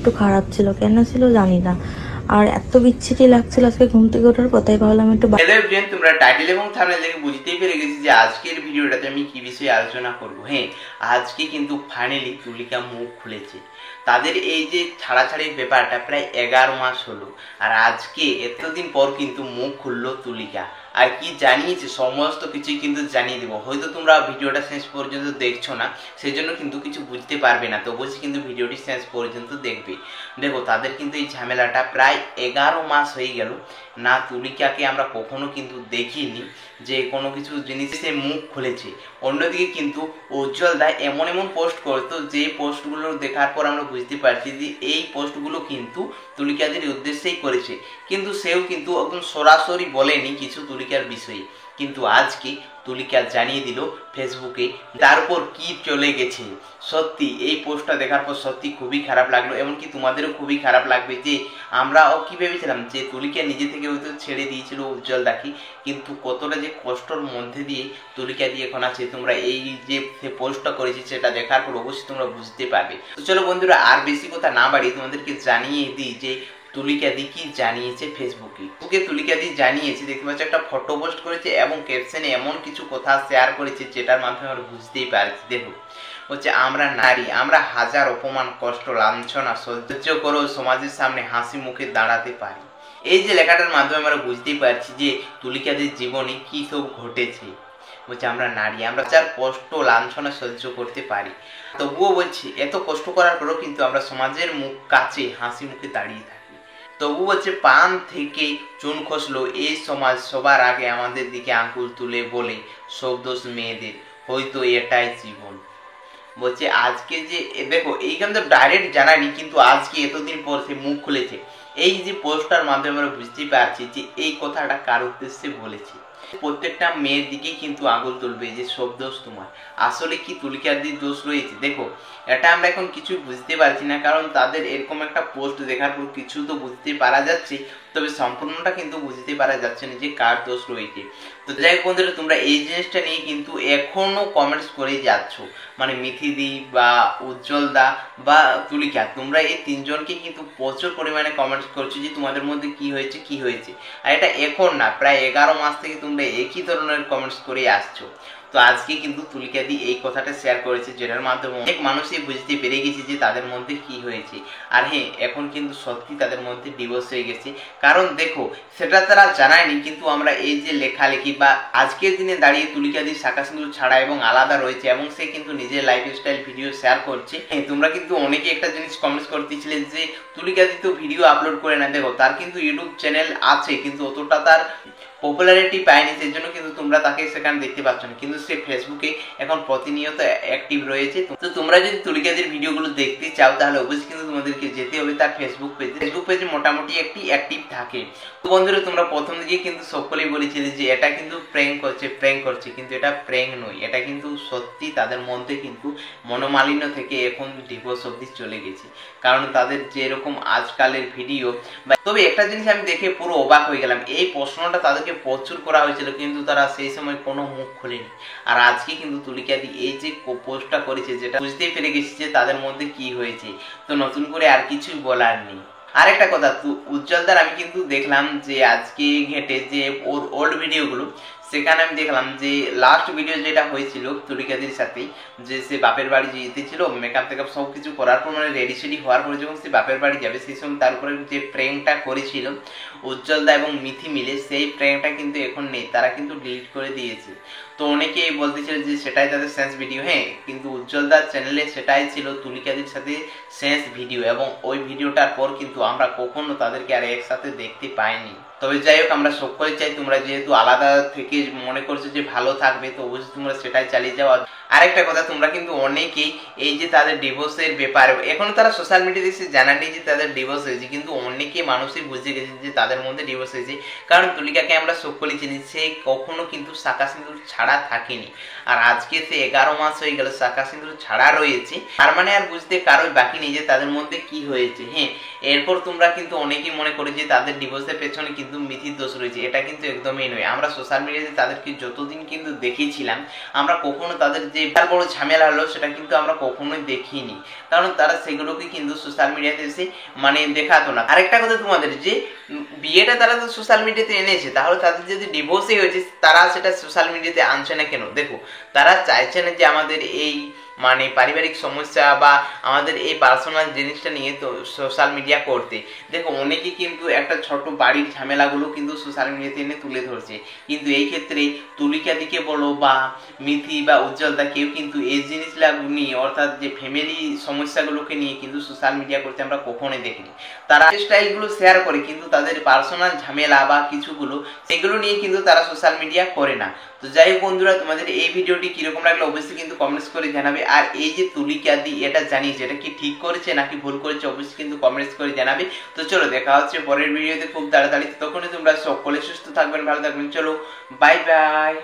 একটু খারাপ ছিল, কেন ছিল জানি না। আর এত বিচ্ছিরি লাগছিল আজকে ঘুম থেকে ওঠার পর, তাই ভাবলাম একটু। হ্যালো এভরিওয়ান, তোমরা টাইটেল এবং থাম্বনেল দেখে বুঝতেই পেরে গেছি যে আজকের ভিডিওটাতে আমি কি বিষয়ে আলোচনা করব। হ্যাঁ, আজকে কিন্তু ফাইনালি তুলিকা মুখ খুলেছে। তাদের এই যে ছাড়াছাড়ির ব্যাপারটা প্রায় 11 মাস হলো, আর আজকে এতদিন পর কিন্তু মুখ খুললো তুলিকা। আর কি জানিয়েছে সমস্ত কিছুই কিন্তু জানিয়ে দেবো। হয়তো তোমরা ভিডিওটা শেষ পর্যন্ত দেখছো না, সেই জন্য কিন্তু কিছু বুঝতে পারবে না, তো অবশ্যই কিন্তু ভিডিওটি শেষ পর্যন্ত দেখবে। দেখো, তাদের কিন্তু এই ঝামেলাটা প্রায় 11 মাস হয়ে গেল। না, তুলিকাকে আমরা কখনো কিন্তু দেখিনি যে কোনো কিছু জিনিসে মুখ খুলেছে। অন্যদিকে কিন্তু উজ্জ্বল দা এমন এমন পোস্ট করতো যে পোস্টগুলো দেখার পর আমরা বুঝতে পারছি যে এই পোস্টগুলো কিন্তু তুলিকাদের উদ্দেশ্যেই করেছে, কিন্তু সেও কিন্তু একদম সরাসরি বলেনি কিছু তুলিকার বিষয়ে। কিন্তু আজকে তুলিকা জানিয়ে দিল ফেসবুকে, তার উপর কি চলে গেছে। সত্যি এই পোস্টটা দেখার পর সত্যি খুবই খারাপ লাগলো, এমনকি তোমাদেরও খুবই খারাপ লাগবে যে আমরাও কি ভেবেছিলাম যে তুলিকা নিজে থেকে হয়তো ছেড়ে দিয়েছিল উজ্জ্বল দাকে, কিন্তু কতটা যে কষ্টর মধ্যে দিয়ে তুলিকা দিয়ে এখন আছে, তোমরা এই যে পোস্টটা করেছি সেটা দেখার পর অবশ্যই তোমরা বুঝতে পারবে। তো চলো বন্ধুরা, আর বেশি কথা না বাড়িয়ে তোমাদেরকে জানিয়ে দিই যে তুলিকা দি কি জানিয়েছে ফেসবুকে। তুলিকা দি জানিয়েছে, দেখতে পাচ্ছ একটা ফটো পোস্ট করেছে এবং ক্যাপশনে এমন কিছু কথা শেয়ার করেছে যেটার মাধ্যমে আমরা বুঝতেই পারছি। দেখো, হচ্ছে আমরা নারী, আমরা হাজার অপমান, কষ্ট, লাঞ্ছনা সহ্য করেও সমাজের সামনে হাসি মুখে দাঁড়াতে পারি। এই যে লেখাটার মাধ্যমে আমরা বুঝতেই পারছি যে তুলিকাদের জীবনে কি সব ঘটেছে। বলছে আমরা নারী, আমরা যার কষ্ট লাঞ্ছনা সহ্য করতে পারি, তবুও বলছি এত কষ্ট করার পরেও কিন্তু আমরা সমাজের মুখ কাছে হাসি মুখে দাঁড়িয়ে থাকি। তবু বলছে পান থেকে চুন খসলো এই সমাজ সবার আগে আমাদের দিকে আঙ্গুল তুলে বলে সব দোষ মেয়েদের, হয়তো এটাই জীবন। বলছে আজকে যে দেখো, এইখানে তো ডাইরেক্ট জানানি, কিন্তু আজকে এতদিন পর সে মুখ খুলেছে। এই যে পোস্টার মাধ্যমে আমরা বুঝতে পারছি যে এই কথাটা কার উদ্দেশ্যে বলেছে। প্রত্যেকটা মেয়ের দিকে কিন্তু আঙুল তুলবে যে সব দোষ তোমার। আসলে কি তুলিকাদির দোষ রয়েছে? দেখো, এটা আমরা এখন কিছু বুঝতে পারছি না, কারণ তাদের এরকম একটা পোস্ট দেখার পর কিছু তো বুঝতে পারা যাচ্ছে, তবে সম্পূর্ণটা কিন্তু বুঝতে পারা যাচ্ছে না যে কার দোষ রয়েছে। তো যাই হোক বন্ধুরা, তোমরা এই জিনিসটা নিয়ে কিন্তু এখনো কমেন্টস করে যাচ্ছ, মানে মিথিদি বা উজ্জ্বল দা বা তুলিকা, তোমরা এই তিনজনকে কিন্তু প্রচুর পরিমাণে কমেন্টস করছো যে তোমাদের মধ্যে কি হয়েছে কি হয়েছে। আর এটা এখন না, প্রায় 11 মাস থেকে তোমরা একই ধরনের কমেন্টস করে আসছো। তো আজকে কিন্তু তুলিকা দি এই কথাটা শেয়ার করেছে, যেটার মাধ্যমে অনেক মানুষই বুঝতে পেরে গেছে যে তাদের মধ্যে কি হয়েছে। আর হ্যাঁ, এখন কিন্তু সত্যি তাদের মধ্যে ডিভোর্স হয়ে গেছে। কারণ দেখো, সেটা তারা জানায়নি, কিন্তু আমরা এই যে লেখালেখি বা আজকের দিনে দাঁড়িয়ে তুলিকা দি শাখা সিঁদুর ছাড়া এবং আলাদা রয়েছে, এবং সে কিন্তু নিজের লাইফস্টাইল ভিডিও শেয়ার করছে। তোমরা কিন্তু অনেকে একটা জিনিস কমেন্টস করতেছিলে যে তুলিকা দি তো ভিডিও আপলোড করে না। দেখো, তার কিন্তু ইউটিউব চ্যানেল আছে, কিন্তু অতটা তার পপুলারিটি পায়নি, সেই জন্য কিন্তু তোমরা তাকে সেখানে দেখতে পাচ্ছ না, কিন্তু সে ফেসবুকে এখন প্রতিনিয়ত অ্যাক্টিভ রয়েছে। তো তোমরা যদি তুলিকাদের ভিডিওগুলো দেখতে চাও তাহলে অবশ্যই কিন্তু তোমাদেরকে যেতে হবে তার ফেসবুক পেজে মোটামুটি একটি অ্যাক্টিভ থাকে। তো বন্ধুরা, তোমরা প্রথম দিকে কিন্তু সকলেই বলেছিলে যে এটা কিন্তু প্র্যাঙ্ক করছে, কিন্তু এটা প্র্যাঙ্ক নয়, এটা কিন্তু সত্যি তাদের মধ্যে কিন্তু মনোমালিন্য থেকে এখন ডিভোর্স অবধি চলে গেছে। কারণ তাদের যেরকম আজকালের ভিডিও, তবে একটা জিনিস আমি দেখে পুরো অবাক হয়ে গেলাম, এই প্রশ্নটা তাদেরকে প্রচুর করা হয়েছিল, কিন্তু তারা সেই সময় কোনো মুখ খোলেনি। আর আজকে কিন্তু তুলিকা দি এই যে পোস্টটা করেছে, যেটা বুঝতেই পেরে গেছি যে তাদের মধ্যে কি হয়েছে। তো নতুন করে আর কিছুই বলার নেই। আরেকটা কথা, উজ্জ্বলদার আমি কিন্তু দেখলাম যে আজকে ঘেটে যে ওর ওল্ড ভিডিওগুলো, সেখানে আমি দেখলাম যে লাস্ট ভিডিও যেটা হয়েছিল তুলিকাদির সাথে, যে সে বাপের বাড়ি যেতেছিল মেকআপ টেকআপ সব কিছু করার পর, মানে রেডি সেডি হওয়ার পরে যখন সে বাপের বাড়ি যাবে, সেই সময় তার উপরে যে প্র্যাঙ্কটা করেছিল উজ্জ্বলদা এবং মিথি মিলে, সেই প্র্যাঙ্কটা কিন্তু এখন নেই, তারা কিন্তু ডিলিট করে দিয়েছে। তো অনেকেই বলতেছিল যে সেটাই তাদের শেষ ভিডিও। হ্যাঁ, কিন্তু উজ্জ্বলদার চ্যানেলে সেটাই ছিল তুলিকাদির সাথে শেষ ভিডিও, এবং ওই ভিডিওটার পর কিন্তু আমরা কখনো তাদেরকে আর একসাথে দেখতে পাইনি। তবে যাই হোক, আমরা সকলে চাই তোমরা যেহেতু আলাদা থেকে মনে করছো যে ভালো থাকবে, তো অবশ্যই তোমরা সেটাই চালিয়ে যাও। আরেকটা কথা, তোমরা কিন্তু অনেকেই এই যে তাদের ডিভোর্সের ব্যাপারে এখনো তারা সোশ্যাল মিডিয়াতে এসে জানানি যে তাদের ডিভোর্স হয়েছে, কিন্তু অনেকে মানুষই বুঝে গেছে যে তাদের মধ্যে ডিভোর্স হয়েছে। কারণ তুলিকাকে আমরা সকলেই চিনি, সে কখনো কিন্তু শাখা সিঁদুর ছাড়া থাকেনি, আর আজকে সে 11 মাস হয়ে গেল শাখা সিঁদুর ছাড়া রয়েছে। তার মানে আর বুঝতে কারোই বাকি নেই যে তাদের মধ্যে কি হয়েছে। হ্যাঁ, এরপর তোমরা কিন্তু অনেকেই মনে করে যে তাদের ডিভোর্সের পেছনে কিন্তু মিথির দোষ রয়েছে, এটা কিন্তু একদমই নয়। আমরা সোশ্যাল মিডিয়াতে তাদেরকে যতদিন কিন্তু দেখেছিলাম, আমরা কখনো তাদের যে তার বড় ঝামেলা হলো সেটা কিন্তু আমরা কখনোই দেখিনি, কারণ তারা সেগুলোকে কিন্তু সোশ্যাল মিডিয়াতে এসে মানে দেখাতো না। আরেকটা কথা তোমাদের, যে বিয়েটা তারা তো সোশ্যাল মিডিয়াতে এনেছে, তাহলে তাদের যদি ডিভোর্সই হয়েছে তারা সেটা সোশ্যাল মিডিয়াতে আনছে না কেন? দেখো, তারা চাইছে না যে আমাদের এই মানে পারিবারিক সমস্যা বা আমাদের এই পার্সোনাল জিনিসটা নিয়ে তো সোশ্যাল মিডিয়া করতে। দেখো, অনেকে কিন্তু একটা ছোট বাড়ির ঝামেলাগুলো কিন্তু সোশ্যাল মিডিয়াতে এনে তুলে ধরছে, কিন্তু এই ক্ষেত্রে তুলিকা দিকে বলো বা মিথি বা উজ্জ্বলতা, কেউ কিন্তু এই জিনিসগুলো নিয়ে অর্থাৎ যে ফ্যামিলি সমস্যাগুলোকে নিয়ে কিন্তু সোশ্যাল মিডিয়া করতে আমরা কখনোই দেখিনি। তারা স্টাইলগুলো শেয়ার করে, কিন্তু তাদের পার্সোনাল ঝামেলা বা কিছুগুলো সেগুলো নিয়ে কিন্তু তারা সোশ্যাল মিডিয়া করে না। তো যাই হোক বন্ধুরা, তোমাদের এই ভিডিওটি কিরকম লাগলো অবশ্যই কিন্তু কমেন্টস করে জানাবে। আর এই যে তুলিকা দি এটা জানিয়েছে, এটা কি ঠিক করেছে নাকি ভুল করেছে অবশ্যই কিন্তু কমেন্টস করে জানাবে। তো চলো, দেখা হচ্ছে পরের ভিডিওতে খুব তাড়াতাড়ি। তখনই তোমরা সকলে সুস্থ থাকবেন, ভালো থাকবেন। চলো, বাই বাই।